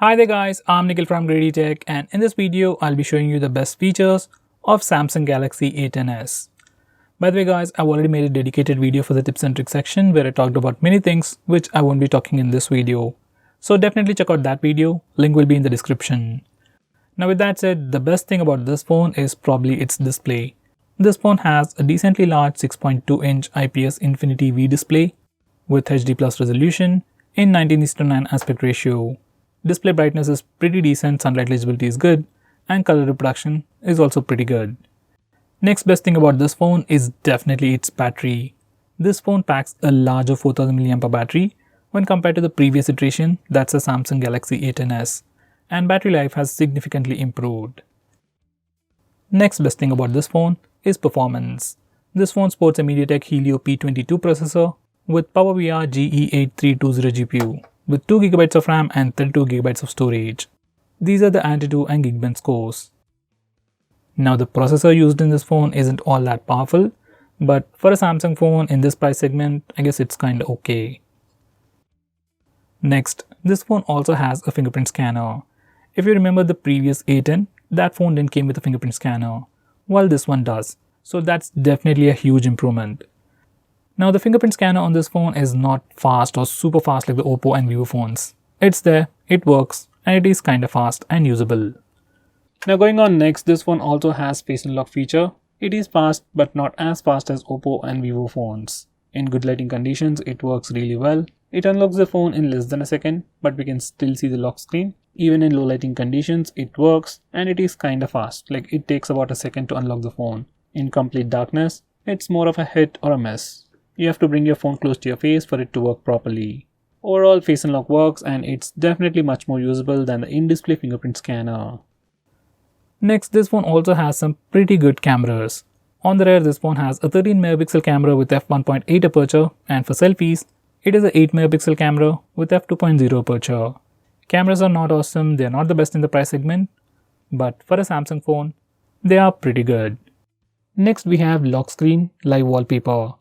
Hi there guys, I'm Nikhil from GreedyTech, and in this video I'll be showing you the best features of Samsung Galaxy A10s. By the way guys, I've already made a dedicated video for the tips and tricks section where I talked about many things which I won't be talking in this video. So definitely check out that video, link will be in the description. Now with that said, the best thing about this phone is probably its display. This phone has a decently large 6.2-inch IPS Infinity V display with HD Plus resolution in 19:9 aspect ratio. Display brightness is pretty decent, sunlight legibility is good, and color reproduction is also pretty good. Next best thing about this phone is definitely its battery. This phone packs a larger 4000 mAh battery when compared to the previous iteration, that's a Samsung Galaxy A10s, and battery life has significantly improved. Next best thing about this phone is performance. This phone sports a MediaTek Helio P22 processor with PowerVR GE8320 GPU. With 2GB of RAM and 32GB of storage. These are the Antutu and Geekbench scores. Now the processor used in this phone isn't all that powerful, but for a Samsung phone in this price segment, I guess it's kinda okay. Next, this phone also has a fingerprint scanner. If you remember the previous A10, that phone didn't come with a fingerprint scanner, while this one does, so that's definitely a huge improvement. Now the fingerprint scanner on this phone is not fast or super fast like the Oppo and Vivo phones. It's there, it works, and it is kinda fast and usable. Now going on next, this phone also has face unlock feature. It is fast but not as fast as Oppo and Vivo phones. In good lighting conditions, it works really well. It unlocks the phone in less than a second, but we can still see the lock screen. Even in low lighting conditions, it works and it is kinda fast, like it takes about a second to unlock the phone. In complete darkness, it's more of a hit or a miss. You have to bring your phone close to your face for it to work properly. Overall, face unlock works and it's definitely much more usable than the in-display fingerprint scanner. Next, this phone also has some pretty good cameras. On the rear, this phone has a 13 megapixel camera with f1.8 aperture, and for selfies, it is a 8 megapixel camera with f2.0 aperture. Cameras are not awesome, they are not the best in the price segment, but for a Samsung phone, they are pretty good. Next, we have lock screen live wallpaper.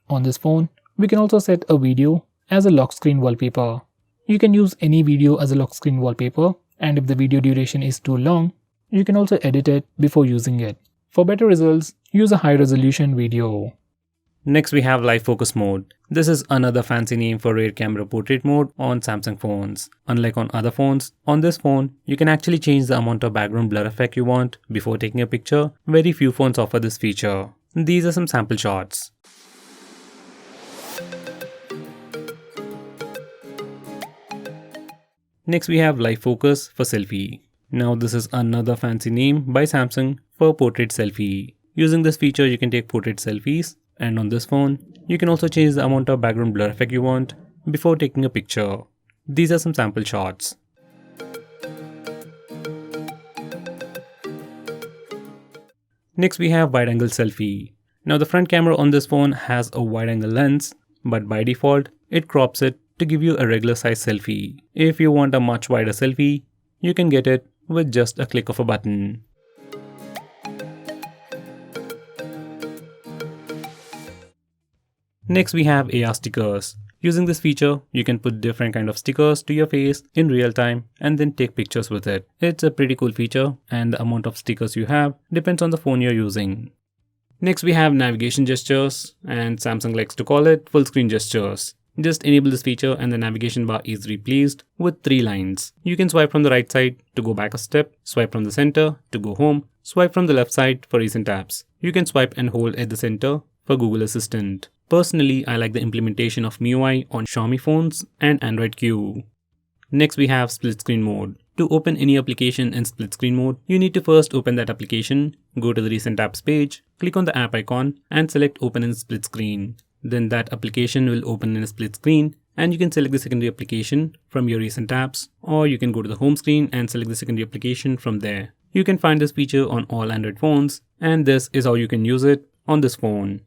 On this phone, we can also set a video as a lock screen wallpaper. You can use any video as a lock screen wallpaper, and if the video duration is too long, you can also edit it before using it. For better results, use a high resolution video. Next we have live focus mode. This is another fancy name for rear camera portrait mode on Samsung phones. Unlike on other phones, on this phone, you can actually change the amount of background blur effect you want before taking a picture. Very few phones offer this feature. These are some sample shots. Next we have live focus for selfie. Now this is another fancy name by Samsung for portrait selfie. Using this feature you can take portrait selfies, and on this phone you can also change the amount of background blur effect you want before taking a picture. These are some sample shots. Next we have wide angle selfie. Now the front camera on this phone has a wide angle lens, but by default it crops it to give you a regular size selfie. If you want a much wider selfie, you can get it with just a click of a button. Next we have AR stickers. Using this feature, you can put different kind of stickers to your face in real time and then take pictures with it. It's a pretty cool feature, and the amount of stickers you have depends on the phone you're using. Next we have navigation gestures, and Samsung likes to call it full screen gestures. Just enable this feature and the navigation bar is replaced with 3 lines. You can swipe from the right side to go back a step, swipe from the center to go home, swipe from the left side for recent apps. You can swipe and hold at the center for Google Assistant. Personally, I like the implementation of MIUI on Xiaomi phones and Android Q. Next we have split screen mode. To open any application in split screen mode, you need to first open that application, go to the recent apps page, click on the app icon and select open in split screen. Then that application will open in a split screen and you can select the secondary application from your recent apps, or you can go to the home screen and select the secondary application from there. You can find this feature on all Android phones, and this is how you can use it on this phone.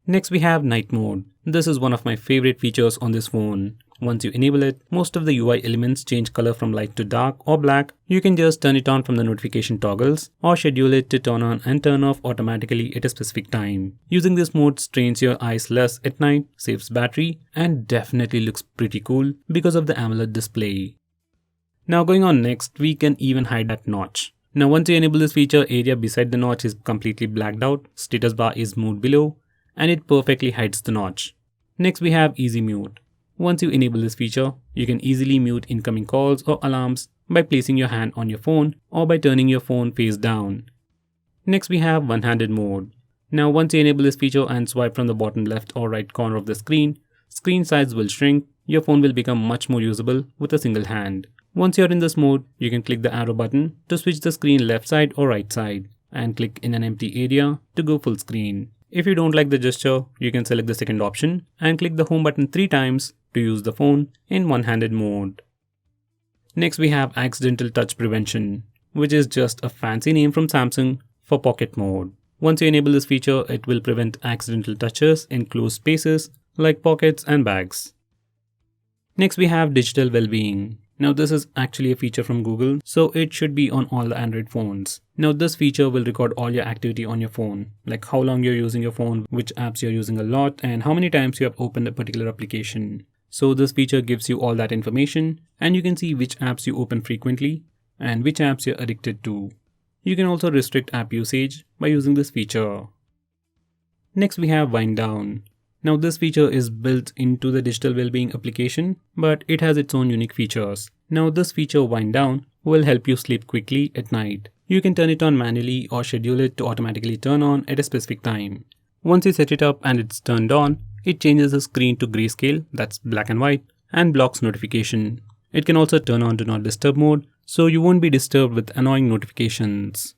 Next we have night mode. This is one of my favorite features on this phone. Once you enable it, most of the UI elements change color from light to dark or black. You can just turn it on from the notification toggles or schedule it to turn on and turn off automatically at a specific time. Using this mode strains your eyes less at night, saves battery, and definitely looks pretty cool because of the AMOLED display. Now going on next, we can even hide that notch. Now once you enable this feature, area beside the notch is completely blacked out, status bar is moved below, and it perfectly hides the notch. Next we have easy mute. Once you enable this feature, you can easily mute incoming calls or alarms by placing your hand on your phone or by turning your phone face down. Next we have one-handed mode. Now once you enable this feature and swipe from the bottom left or right corner of the screen size will shrink, your phone will become much more usable with a single hand. Once you're in this mode, you can click the arrow button to switch the screen left side or right side and click in an empty area to go full screen. If you don't like the gesture, you can select the second option and click the home button 3 times to use the phone in one-handed mode. Next we have accidental touch prevention, which is just a fancy name from Samsung for pocket mode. Once you enable this feature, it will prevent accidental touches in closed spaces like pockets and bags. Next we have digital well-being. Now this is actually a feature from Google, so it should be on all the Android phones. Now this feature will record all your activity on your phone, like how long you're using your phone, which apps you're using a lot, and how many times you have opened a particular application. So this feature gives you all that information, and you can see which apps you open frequently and which apps you're addicted to. You can also restrict app usage by using this feature. Next we have wind down. Now this feature is built into the digital well-being application, but it has its own unique features. Now this feature wind down will help you sleep quickly at night. You can turn it on manually or schedule it to automatically turn on at a specific time. Once you set it up and it's turned on, it changes the screen to grayscale, that's black and white, and blocks notification. It can also turn on do not disturb mode, so you won't be disturbed with annoying notifications.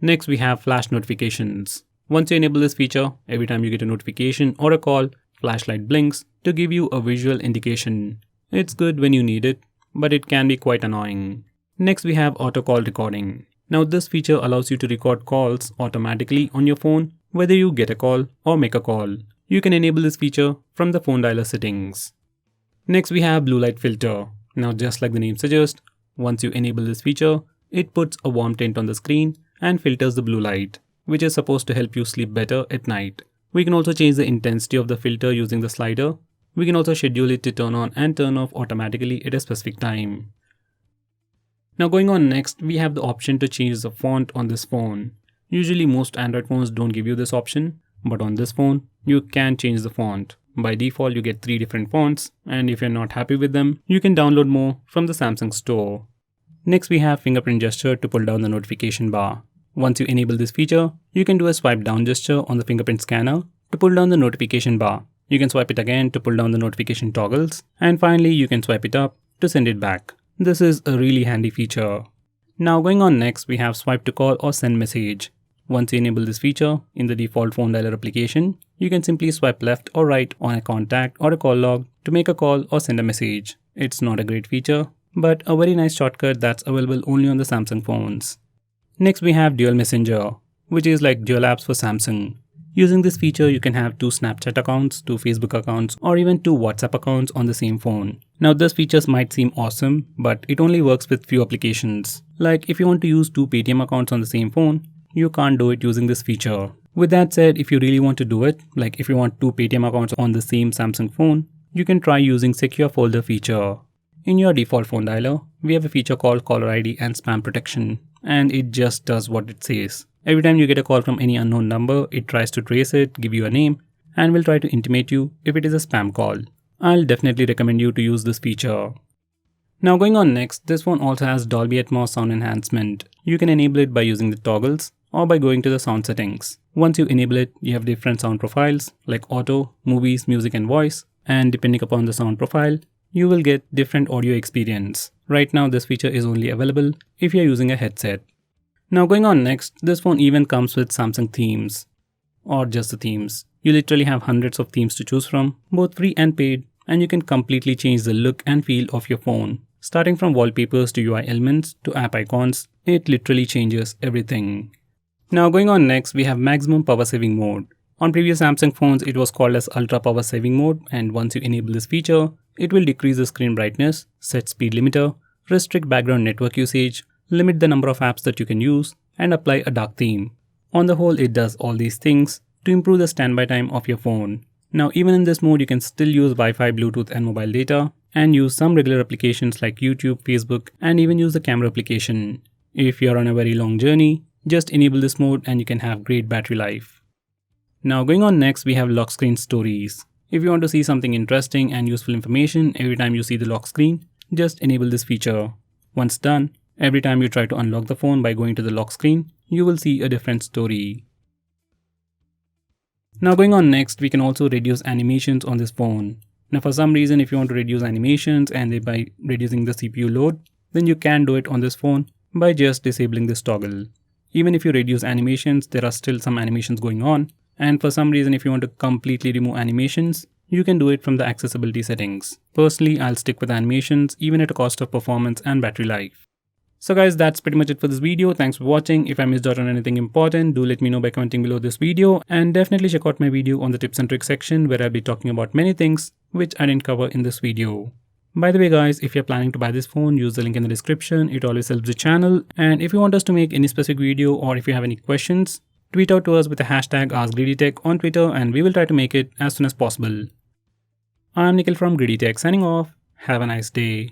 Next we have flash notifications. Once you enable this feature, every time you get a notification or a call, flashlight blinks to give you a visual indication. It's good when you need it, but it can be quite annoying. Next we have auto call recording. Now this feature allows you to record calls automatically on your phone, whether you get a call or make a call. You can enable this feature from the phone dialer settings. Next we have blue light filter. Now just like the name suggests, once you enable this feature, it puts a warm tint on the screen and filters the blue light, which is supposed to help you sleep better at night. We can also change the intensity of the filter using the slider. We can also schedule it to turn on and turn off automatically at a specific time. Now going on next, we have the option to change the font on this phone. Usually most Android phones don't give you this option, but on this phone, you can change the font. By default, you get 3 different fonts, and if you're not happy with them, you can download more from the Samsung store. Next we have fingerprint gesture to pull down the notification bar. Once you enable this feature, you can do a swipe down gesture on the fingerprint scanner to pull down the notification bar. You can swipe it again to pull down the notification toggles, and finally you can swipe it up to send it back. This is a really handy feature. Now going on next, we have swipe to call or send message. Once you enable this feature in the default phone dialer application, you can simply swipe left or right on a contact or a call log to make a call or send a message. It's not a great feature, but a very nice shortcut that's available only on the Samsung phones. Next we have dual messenger, which is like dual apps for Samsung. Using this feature, you can have 2 Snapchat accounts, 2 Facebook accounts, or even 2 WhatsApp accounts on the same phone. Now this features might seem awesome, but it only works with few applications. Like if you want to use 2 Paytm accounts on the same phone, you can't do it using this feature. With that said, if you really want to do it, like if you want 2 Paytm accounts on the same Samsung phone, you can try using secure folder feature. In your default phone dialer, we have a feature called caller ID and spam protection, and it just does what it says. Every time you get a call from any unknown number, it tries to trace it, give you a name, and will try to intimate you if it is a spam call. I'll definitely recommend you to use this feature. Now going on next, this phone also has Dolby ATMOS sound enhancement. You can enable it by using the toggles or by going to the sound settings. Once you enable it, you have different sound profiles like auto, movies, music and voice, and depending upon the sound profile, you will get different audio experience. Right now this feature is only available if you are using a headset. Now going on next, this phone even comes with Samsung themes, or just the themes. You literally have hundreds of themes to choose from, both free and paid, and you can completely change the look and feel of your phone. Starting from wallpapers to UI elements to app icons, it literally changes everything. Now going on next, we have maximum power saving mode. On previous Samsung phones, it was called as ultra power saving mode, and once you enable this feature, it will decrease the screen brightness, set speed limiter, restrict background network usage, limit the number of apps that you can use, and apply a dark theme. On the whole, it does all these things to improve the standby time of your phone. Now even in this mode, you can still use Wi-Fi, Bluetooth and mobile data, and use some regular applications like YouTube, Facebook, and even use the camera application. If you're on a very long journey, just enable this mode and you can have great battery life. Now going on next, we have lock screen stories. If you want to see something interesting and useful information every time you see the lock screen, just enable this feature. Once done, every time you try to unlock the phone by going to the lock screen, you will see a different story. Now going on next, we can also reduce animations on this phone. Now for some reason, if you want to reduce animations and thereby reducing the CPU load, then you can do it on this phone by just disabling this toggle. Even if you reduce animations, there are still some animations going on, and for some reason if you want to completely remove animations, you can do it from the accessibility settings. Personally, I'll stick with animations even at a cost of performance and battery life. So guys, that's pretty much it for this video. Thanks for watching. If I missed out on anything important, do let me know by commenting below this video, and definitely check out my video on the tips and tricks section where I'll be talking about many things which I didn't cover in this video. By the way guys, if you're planning to buy this phone, use the link in the description. It always helps the channel. And if you want us to make any specific video or if you have any questions, tweet out to us with the hashtag AskGreedyTech on Twitter and we will try to make it as soon as possible. I'm Nikhil from GreedyTech signing off. Have a nice day.